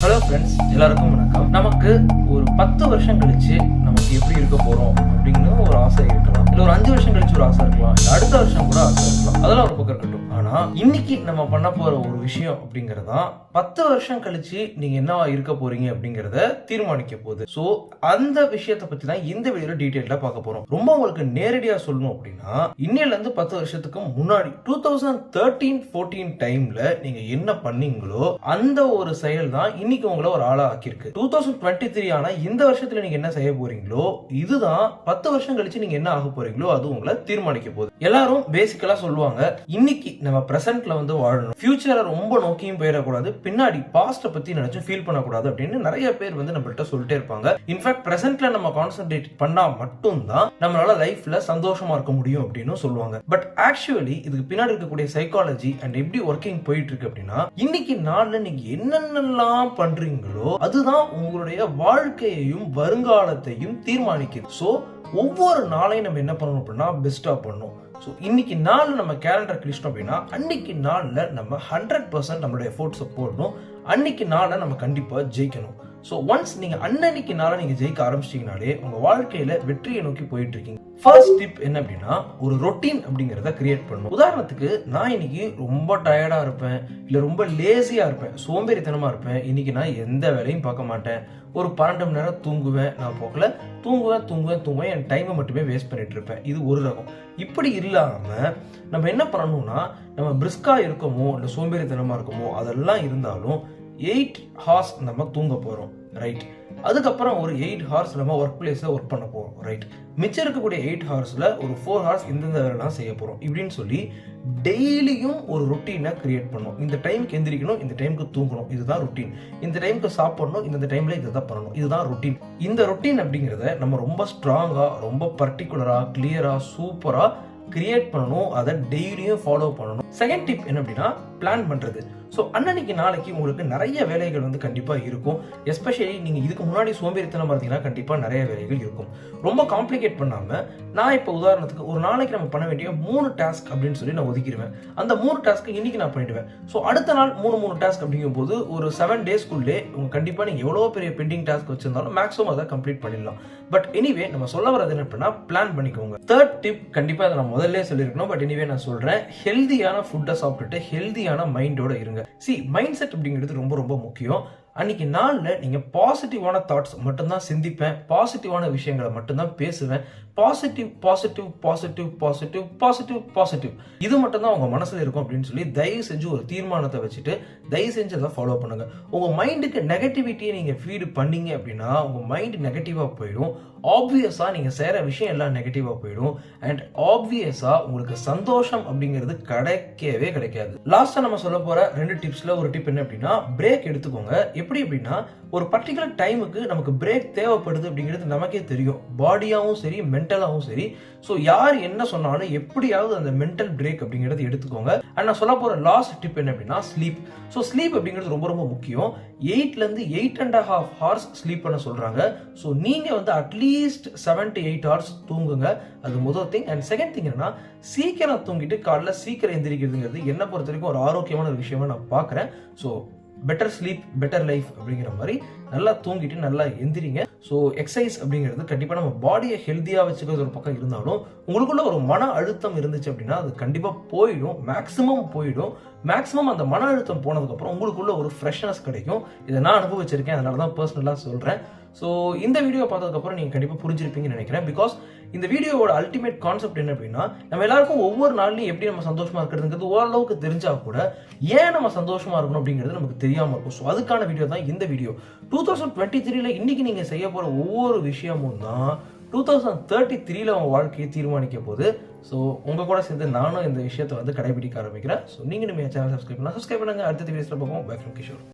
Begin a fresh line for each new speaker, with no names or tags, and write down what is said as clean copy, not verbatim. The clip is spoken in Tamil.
ஹலோ ஃப்ரெண்ட்ஸ், எல்லாருக்கும் வணக்கம். நமக்கு ஒரு 10 வருஷம் கழிச்சு நமக்கு எப்படி இருக்க போறோம் அப்படின்னு ஒரு ஆசை இருக்கலாம், இல்ல ஒரு 5 வருஷம் கழிச்சு ஒரு ஆசை இருக்கலாம், இல்ல அடுத்த வருஷம் கூட ஆசை இருக்கலாம். அதெல்லாம் ஒரு பக்கம் இருக்கட்டும். ஆனா இன்னைக்கு நம்ம பண்ண போற ஒரு விஷயம் அப்படிங்கறதா 10 வருஷம் கழிச்சு நீங்க என்னவா இருக்க போறீங்க அப்படிங்கறத தீர்மானிக்க போகுது. சோ அந்த விஷயத்தை பத்தி தான் இந்த வீடியோல டீடைலா பார்க்க போறோம். ரொம்ப உங்களுக்கு நேரடியா சொல்லணும் அப்படின்னா, இன்னையில இருந்து 10 வருஷத்துக்கு முன்னாடி 2013-14 டைம்ல நீங்க என்ன பண்ணீங்களோ அந்த ஒரு செயல் தான் இன்னைக்கு உங்களை ஒரு ஆளா ஆக்கியிருக்கு. 2023 ஆனா இந்த வருஷத்துல நீங்க என்ன செய்ய போறீங்களோ இதுதான் 10 வருஷம் கழிச்சு நீங்க என்ன ஆக போறீங்களோ அது உங்களை தீர்மானிக்க போகுது. எல்லாரும் பேசிக்கலா சொல்லுவாங்க, இன்னைக்கு நம்ம பிரசன்ட்ல வந்து வாழணும், ஃபியூச்சரை ரொம்ப நோக்கியும் போயிடக்கூடாது, பின்னாடி பாஸ்ட பத்தி நினைச்சு ஃபீல் பண்ணக்கூடாது அப்படின்னு நிறைய பேர் வந்து நம்மள்ட்ட சொல்லிட்டே இருப்பாங்க. இன்ஃபேக்ட் பிரசன்ட்ல நம்ம கான்சென்ட்ரேட் பண்ணா மட்டும்தான் நம்மளால லைஃப்ல சந்தோஷமா இருக்க முடியும் அப்படின்னு சொல்லுவாங்க. பட் ஆக்சுவலி இதுக்கு பின்னாடி இருக்கக்கூடிய சைக்காலஜி அண்ட் எப்படி ஒர்க்கிங் போயிட்டு இருக்கு அப்படின்னா, இன்னைக்கு நாள்ல நீங்க என்னென்னலாம் பண்றீங்களோ அதுதான் உங்களுடைய வாழ்க்கையையும் வருங்காலத்தையும் தீர்மானிக்குது. சோ ஒவ்வொரு நாளையும் நம்ம என்ன பண்ணணும் அப்படின்னா பெஸ்டா பண்ணணும். ஸோ இன்னைக்கு நாள் நம்ம கேலண்டர் கிழிச்சிட்டோம் அப்படின்னா அன்னைக்கு நாளில் நம்ம 100% நம்மளுடைய எஃபோர்ட்ஸை போடணும். அன்னைக்கு நாளில் நம்ம கண்டிப்பாக ஜெயிக்கணும். ஸோ ஒன்ஸ் நீங்கள் அன்னன்னைக்கு நாளை நீங்கள் ஜெயிக்க ஆரம்பிச்சிட்டிங்கனாலே உங்கள் வாழ்க்கையில் வெற்றியை நோக்கி போயிட்டு இருக்கீங்க. ஃபர்ஸ்ட் டிப் என்ன அப்படின்னா, ஒரு ரொட்டீன் அப்படிங்கிறத கிரியேட் பண்ணணும். உதாரணத்துக்கு நான் இன்னைக்கு ரொம்ப டயர்டாக இருப்பேன், இல்லை ரொம்ப லேசியாக இருப்பேன், சோம்பேறித்தனமாக இருப்பேன், இன்னைக்கு நான் எந்த வேலையும் பார்க்க மாட்டேன், ஒரு 12 மணி நேரம் தூங்குவேன், நான் போகல தூங்குவேன், என் டைமை மட்டுமே வேஸ்ட் பண்ணிட்டு இருப்பேன். இது ஒரு ரகம். இப்படி இல்லாமல் நம்ம என்ன பண்ணணும்னா, நம்ம பிரிஸ்கா இருக்கமோ இல்லை சோம்பேறித்தனமாக இருக்கமோ அதெல்லாம் இருந்தாலும் 8 ஹார்ஸ் நம்ம தூங்க போகிறோம், ரைட்? அதுக்கப்புறம் ஒரு 8 ஹார்ஸ் நம்ம ஒர்க் பிளேஸில் ஒர்க் பண்ண போகிறோம், ரைட்? மிச்சம் இருக்கக்கூடிய 8 ஹார்ஸில் ஒரு 4 ஹார்ஸ் இந்தந்த வேலைலாம் செய்ய போகிறோம் இப்படின்னு சொல்லி டெய்லியும் ஒரு ரொட்டீனை கிரியேட் பண்ணணும். இந்த டைமுக்கு எந்திரிக்கணும், இந்த டைமுக்கு தூங்கணும், இதுதான் ரொட்டீன். இந்த டைமுக்கு சாப்பிடணும், இந்த டைமில் இதை தான் பண்ணணும், இதுதான் ரொட்டீன். இந்த ரொட்டீன் அப்படிங்கிறத நம்ம ரொம்ப ஸ்ட்ராங்காக, ரொம்ப பர்டிகுலராக, கிளியராக, சூப்பராக கிரியேட் பண்ணணும். அதை டெய்லியும் ஃபாலோ பண்ணணும். செகண்ட் டிப் என்ன அப்படின்னா, பிளான் பண்ணுறது. ஸோ அன்னன்னைக்கு நாளைக்கு உங்களுக்கு நிறைய வேலைகள் வந்து கண்டிப்பாக இருக்கும். எஸ்பெஷலி நீங்கள் இதுக்கு முன்னாடி சோம்பேறித்தனமாக இருந்தீங்கன்னா கண்டிப்பாக நிறைய வேலைகள் இருக்கும். ரொம்ப காம்ப்ளிகேட் பண்ணாமல், நான் இப்போ உதாரணத்துக்கு ஒரு நாளைக்கு நம்ம பண்ண வேண்டிய 3 டாஸ்க் அப்படின்னு சொல்லி நான் ஒதுக்கிடுவேன். அந்த 3 டாஸ்க்கு இன்னைக்கு நான் பண்ணிடுவேன். ஸோ அடுத்த நாள் 3 டாஸ்க் அப்படிங்கும்போது ஒரு 7 டேஸ்க்குள்ளே உங்கள் கண்டிப்பாக நீங்கள் எவ்வளோ பெரிய பெண்டிங் டாஸ்க் வச்சிருந்தாலும் மேக்ஸிமம் அதை கம்ப்ளீட் பண்ணிடலாம். பட் எனிவே நம்ம சொல்ல வரது என்ன அப்படின்னா, பிளான் பண்ணிக்கோங்க. தேர்ட் டிப் கண்டிப்பாக அதை நான் முதல்ல சொல்லியிருக்கணும், பட் எனிவே நான் சொல்கிறேன், ஹெல்தியான ஃபுட்டை சாப்பிட்டுட்டு ஹெல்தியான மைண்டோட இருங்க. மைண்ட் செட் அப்படிங்கிறது ரொம்ப ரொம்ப முக்கியம். அன்னைக்கு நாளில் நீங்கள் பாசிட்டிவான தாட்ஸ் மட்டும்தான் சிந்திப்பேன், பாசிட்டிவான விஷயங்களை மட்டும்தான் பேசுவேன், பாசிட்டிவ் இது மட்டும்தான் உங்க மனசுல இருக்கும் அப்படின்னு சொல்லி தயவு செஞ்சு ஒரு தீர்மானத்தை வச்சுட்டு தயவு செஞ்சு அதை ஃபாலோ பண்ணுங்க. உங்க மைண்டுக்கு நெகட்டிவிட்டியை நீங்க ஃபீட் பண்ணீங்க அப்படின்னா உங்க மைண்ட் நெகட்டிவா போயிடும். ஆப்வியஸா நீங்க செய்யற விஷயம் எல்லாம் நெகட்டிவா போயிடும். அண்ட் ஆப்வியஸா உங்களுக்கு சந்தோஷம் அப்படிங்கிறது கிடைக்கவே கிடைக்காது. லாஸ்டா நம்ம சொல்ல போற 2 டிப்ஸ்ல ஒரு டிப் என்ன அப்படின்னா, பிரேக் எடுத்துக்கோங்க. எப்படி அப்படின்னா, ஒரு பர்டிகுலர் டைமுக்கு நமக்கு பிரேக் தேவைப்படுது அப்படிங்கிறது நமக்கே தெரியும், பாடியாவும் சரி மென்டலாவும் சரி. ஸோ யார் என்ன சொன்னாலும் எப்படியாவது அந்த மென்டல் பிரேக் அப்படிங்கிறது எடுத்துக்கோங்க. அண்ட் நான் சொல்ல போற லாஸ்ட் டிப் என்ன அப்படின்னா, ஸ்லீப். ஸோ ஸ்லீப் அப்படிங்கிறது ரொம்ப ரொம்ப முக்கியம். 8 to 8.5 ஹார்ஸ் ஸ்லீப் பண்ண சொல்றாங்க. ஸோ நீங்க வந்து அட்லீஸ்ட் 7 to 8 ஹார்ஸ் தூங்குங்க. அது முதல் திங். அண்ட் செகண்ட் திங் என்னன்னா, சீக்கிரம் தூங்கிட்டு காலைல சீக்கிரம் எந்திரிக்கிறதுங்கிறது என்ன பொறுத்த வரைக்கும் ஒரு ஆரோக்கியமான ஒரு விஷயமா நான் பார்க்குறேன். So better sleep better life அப்படிங்கிற மாதிரி நல்லா தூங்கிட்டு நல்லா எந்திரிங்க. ஸோ எக்ஸசைஸ் அப்படிங்கிறது கண்டிப்பாக நம்ம பாடியை ஹெல்த்தியாக வச்சுக்கிறது ஒரு பக்கம் இருந்தாலும், உங்களுக்குள்ள ஒரு மன அழுத்தம் இருந்துச்சு அப்படின்னா அது கண்டிப்பாக போயிடும், மேக்ஸிமம் அந்த மன அழுத்தம் போனதுக்கப்புறம் உங்களுக்குள்ள ஒரு ஃப்ரெஷ்னஸ் கிடைக்கும். இதை நான் அனுபவிச்சிருக்கேன், அதனால தான் பர்சனலாக சொல்கிறேன். ஸோ இந்த வீடியோ பார்த்ததுக்கப்புறம் நீங்கள் கண்டிப்பாக புரிஞ்சிருப்பீங்கன்னு நினைக்கிறேன். பிகாஸ் இந்த வீடியோவோட அல்டிமேட் கான்செப்ட் என்ன அப்படின்னா, நம்ம எல்லாருக்கும் ஒவ்வொரு நாள்லையும் எப்படி நம்ம சந்தோஷமா இருக்கிறதுங்கிறது ஓரளவுக்கு தெரிஞ்சா கூட ஏன் நம்ம சந்தோஷமா இருக்கணும் அப்படிங்கிறது நமக்கு தெரியாம இருக்கும். ஸோ அதுக்கான வீடியோ தான் இந்த வீடியோ. 2023ல இன்னைக்கு நீங்க செய்ய போற ஒவ்வொரு விஷயமும் தான் 2033ல உங்க வாழ்க்கையை தீர்மானிக்க போகுது. ஸோ உங்க கூட சேர்ந்து நானும் இந்த விஷயத்தை வந்து கடைபிடிக்க ஆரம்பிக்கிறேன். ஸோ நீங்க நம்ம சேனல் சப்ஸ்கிரைப் பண்ணுங்க. அடுத்த வீடியோஸ்ல பார்ப்போம். By from Kishore.